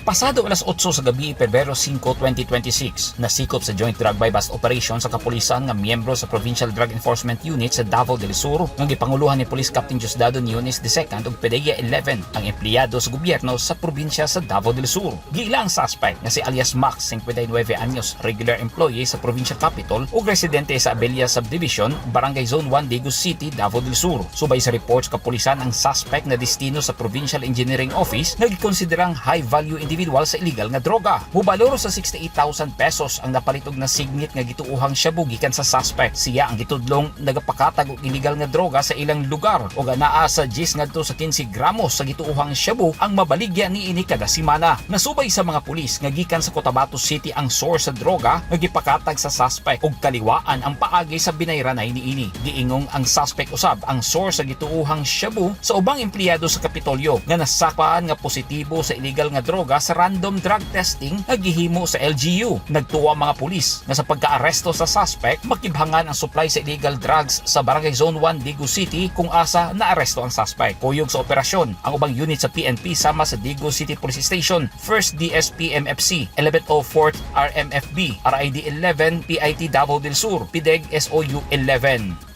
Pasado alas 8 sa gabi, Pebrero 5, 2026, nasikop sa Joint Drug Buy-Bust Operation sa kapulisan nga miyembro sa Provincial Drug Enforcement Unit sa Davao del Sur nga gipanguluhan ni Police Captain Diosdado Niones II ug PDEA 11 ang empleyado sa gobyerno sa probinsya sa Davao del Sur. Giila ang suspect nga si alias Max, 59 anyos, regular employee sa Provincial Capital ug residente sa Abella Subdivision, Barangay Zone 1, Digos City, Davao del Sur. Subay sa reports kapulisan ang suspect na destino sa Provincial Engineering Office nga gikonsiderang high-value individual sa illegal nga droga. Mubaloro sa 68,000 pesos ang napalitog na signet nga gituuhang shabu gikan sa suspect. Siya ang gitudlong nagapakatag og illegal nga droga sa ilang lugar ug anaa sa 10 ngadto sa 15 gramos sa gituuhang shabu ang mabaligya niini kada semana. Nasubay sa mga pulis nga gikan sa Cotabato City ang source sa droga nga gipakatag sa suspect ug kaliwaan ang paagi sa binayranay niini. Giingong ang suspect usab ang source sa gituuhang shabu sa ubang empleyado sa Kapitolyo nga nasakpan nga positibo sa illegal nga droga sa random drug testing nga gihimo sa LGU. Nagtuwa mga pulis nga sa pagkaaresto sa suspect makibhangan ang supply sa illegal drugs sa Barangay Zone 1, Digos City kung asa naaresto ang suspect. Kuyog sa operasyon ang ubang unit sa PNP sama sa Digos City Police Station, 1st DSP MFC, 1104th RMFB, RID 11, PIT Davao del Sur, PIDEG SOU 11.